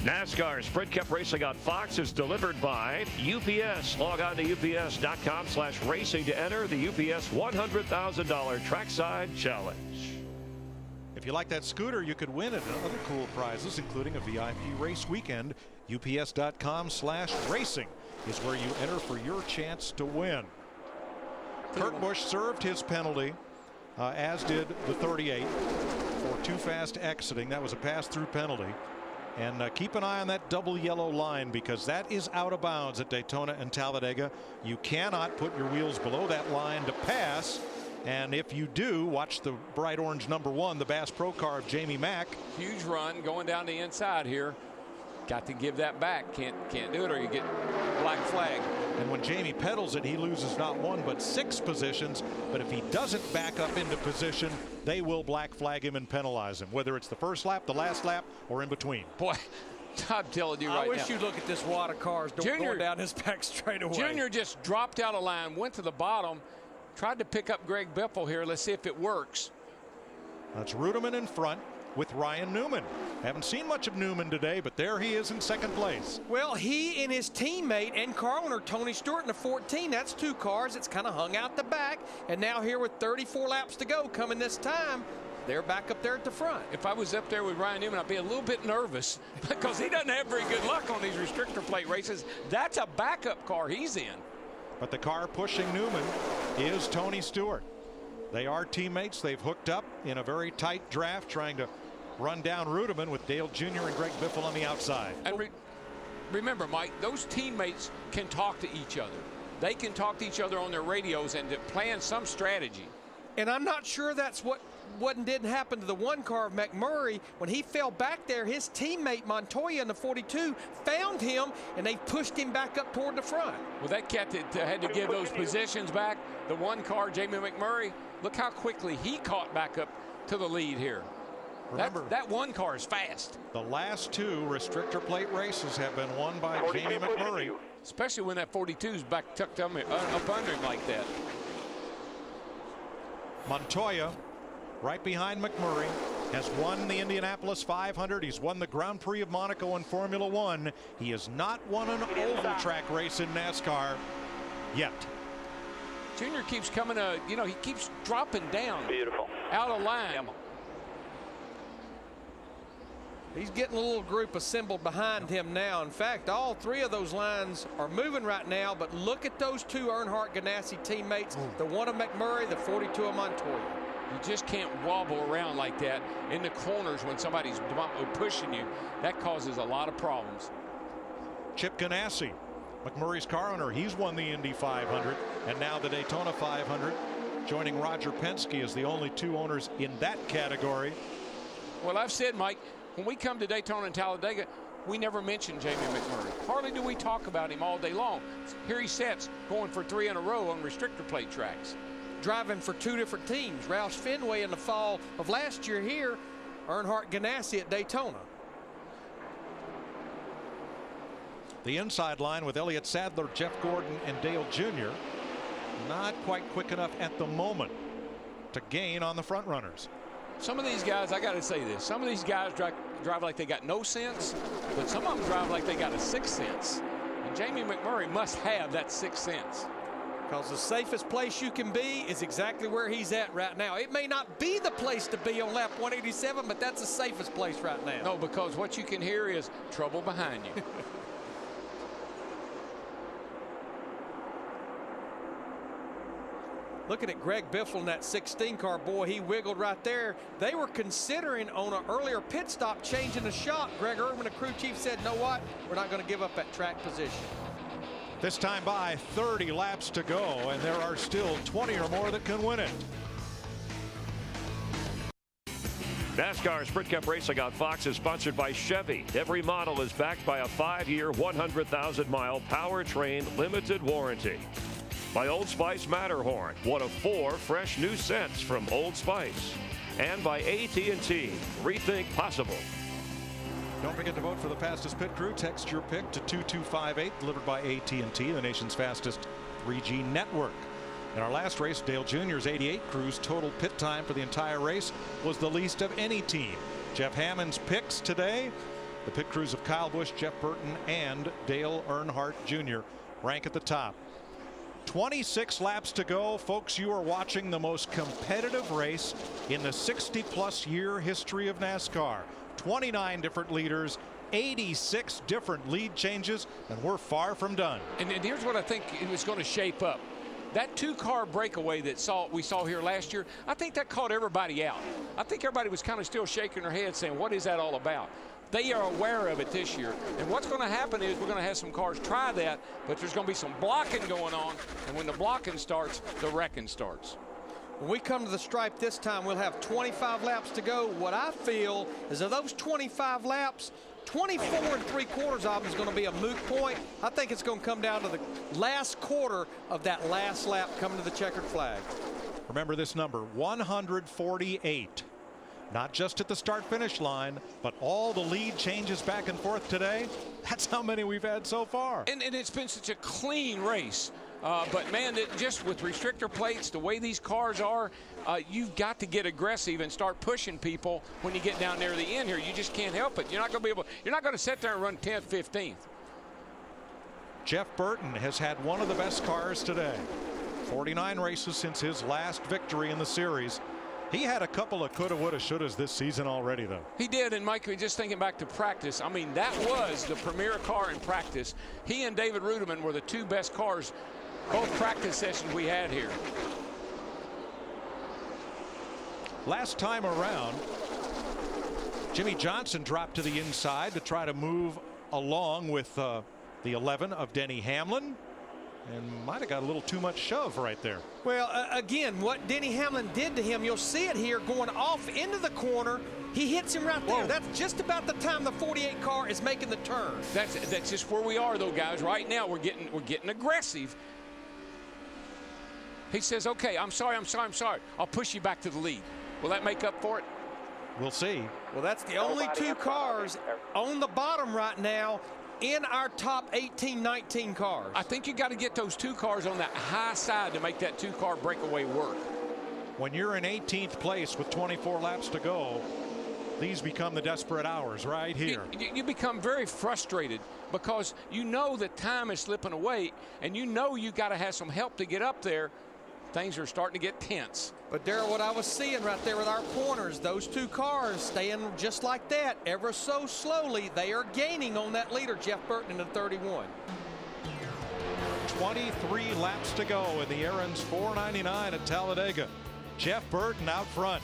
NASCAR Sprint Cup Racing on Fox is delivered by UPS. Log on to ups.com/racing to enter the UPS $100,000 Trackside Challenge. If you like that scooter, you could win it and other cool prizes, including a VIP race weekend. ups.com/racing is where you enter for your chance to win. Kurt Busch served his penalty, as did the 38 for too fast exiting. That was a pass-through penalty. And keep an eye on that double yellow line, because that is out of bounds at Daytona and Talladega. You cannot put your wheels below that line to pass. And if you do, watch the bright orange #1, the Bass Pro car of Jamie Mack. Huge run going down the inside here. Got to give that back. Can't do it or you get black flag. And when Jamie pedals it, he loses not 1 but 6 positions. But if he doesn't back up into position, they will black flag him and penalize him, whether it's the first lap, the last lap, or in between. Boy, I'm telling you right now. I wish you'd look at this wad of cars going down his back straight away. Junior just dropped out of line, went to the bottom, tried to pick up Greg Biffle here. Let's see if it works. That's Ruderman in front with Ryan Newman. Haven't seen much of Newman today, but there he is in second place. Well, he and his teammate and car owner Tony Stewart in the 14. That's 2 cars. It's kind of hung out the back. And now here with 34 laps to go coming this time, they're back up there at the front. If I was up there with Ryan Newman, I'd be a little bit nervous because he doesn't have very good luck on these restrictor plate races. That's a backup car he's in. But the car pushing Newman is Tony Stewart. They are teammates. They've hooked up in a very tight draft, trying to run down Ruderman with Dale Jr. and Greg Biffle on the outside. And remember, Mike, those teammates can talk to each other. They can talk to each other on their radios and plan some strategy. And I'm not sure that's what didn't happen to the 1 car of McMurray. When he fell back there, his teammate Montoya in the 42 found him, and they pushed him back up toward the front. Well, that cat had to give those positions back. The 1 car, Jamie McMurray, look how quickly he caught back up to the lead here. Remember, that 1 car is fast. The last 2 restrictor plate races have been won by Jamie McMurray. Especially when that 42's back tucked up under him like that. Montoya, right behind McMurray, has won the Indianapolis 500. He's won the Grand Prix of Monaco in Formula 1. He has not won an oval track race in NASCAR yet. Junior keeps coming, he keeps dropping down. Beautiful. Out of line. Yep. He's getting a little group assembled behind him now. In fact, all 3 of those lines are moving right now, but look at those 2 Earnhardt Ganassi teammates, the 1 of McMurray, the 42 of Montoya. You just can't wobble around like that in the corners when somebody's pushing you. That causes a lot of problems. Chip Ganassi, McMurray's car owner, he's won the Indy 500 and now the Daytona 500, joining Roger Penske as the only 2 owners in that category. Well, I've said, Mike, when we come to Daytona and Talladega, we never mention Jamie McMurray. Hardly do we talk about him all day long. Here he sits, going for 3 in a row on restrictor plate tracks. Driving for 2 different teams. Roush Fenway in the fall of last year here, Earnhardt Ganassi at Daytona. The inside line with Elliott Sadler, Jeff Gordon, and Dale Jr. not quite quick enough at the moment to gain on the front runners. Some of these guys, I got to say this, some of these guys drive like they got no sense, but some of them drive like they got a 6th sense. And Jamie McMurray must have that 6th sense. Because the safest place you can be is exactly where he's at right now. It may not be the place to be on lap 187, but that's the safest place right now. No, because what you can hear is trouble behind you. Looking at Greg Biffle in that 16 car, boy, he wiggled right there. They were considering on an earlier pit stop changing the shop. Greg Irvin, the crew chief, said, "No what? We're not going to give up that track position." This time by 30 laps to go, and there are still 20 or more that can win it. NASCAR Sprint Cup Racing on Fox is sponsored by Chevy. Every model is backed by a 5-year, 100,000-mile powertrain limited warranty. By Old Spice Matterhorn, one of 4 fresh new scents from Old Spice. And by AT&T, rethink possible. Don't forget to vote for the fastest pit crew. Text your pick to 2258, delivered by AT&T, the nation's fastest 3G network. In our last race, Dale Jr.'s 88 crew's total pit time for the entire race was the least of any team. Jeff Hammond's picks today, The pit crews of Kyle Busch, Jeff Burton, and Dale Earnhardt Jr. rank at the top. 26 laps to go. Folks, you are watching the most competitive race in the 60-plus year history of NASCAR. 29 different leaders, 86 different lead changes, and we're far from done. And here's what I think it was going to shape up. That two-car breakaway that we saw here last year, I think that caught everybody out. I think everybody was kind of still shaking their head saying, what is that all about? They are aware of it this year. And what's going to happen is we're going to have some cars try that, but there's going to be some blocking going on. And when the blocking starts, the wrecking starts. When we come to the stripe this time, we'll have 25 laps to go. What I feel is of those 25 laps, 24 3/4 of them is going to be a moot point. I think it's going to come down to the last quarter of that last lap coming to the checkered flag. Remember this number, 148. Not just at the start-finish line, but all the lead changes back and forth today. That's how many we've had so far. And it's been such a clean race. But, man, just with restrictor plates, the way these cars are, you've got to get aggressive and start pushing people when you get down near the end here. You just can't help it. You're not going to sit there and run 10th, 15th. Jeff Burton has had one of the best cars today. 49 races since his last victory in the series. He had a couple of coulda, woulda, shouldas this season already, though. He did, and Mike, just thinking back to practice, I mean, that was the premier car in practice. He and David Rudiman were the two best cars, both practice sessions we had here. Last time around, Jimmy Johnson dropped to the inside to try to move along with the 11 of Denny Hamlin. And might have got a little too much shove right there. Well, again, what Denny Hamlin did to him, you'll see it here going off into the corner. He hits him right there. That's just about the time the 48 car is making the turn. That's just where we are, though, guys. Right now, we're getting aggressive. He says, "Okay, I'm sorry. I'll push you back to the lead." Will that make up for it? We'll see. Well, that's the only two cars on the bottom right now in our top 18, 19 cars. I think you got to get those two cars on that high side to make that two-car breakaway work. When you're in 18th place with 24 laps to go, these become the desperate hours right here. You become very frustrated because you know that time is slipping away, and you know you got to have some help to get up there. Things are starting to get tense. But Darrell, what I was seeing right there with our pointers, those two cars staying just like that ever so slowly. They are gaining on that leader, Jeff Burton, in the 31. 23 laps to go in the Aaron's 499 at Talladega. Jeff Burton out front.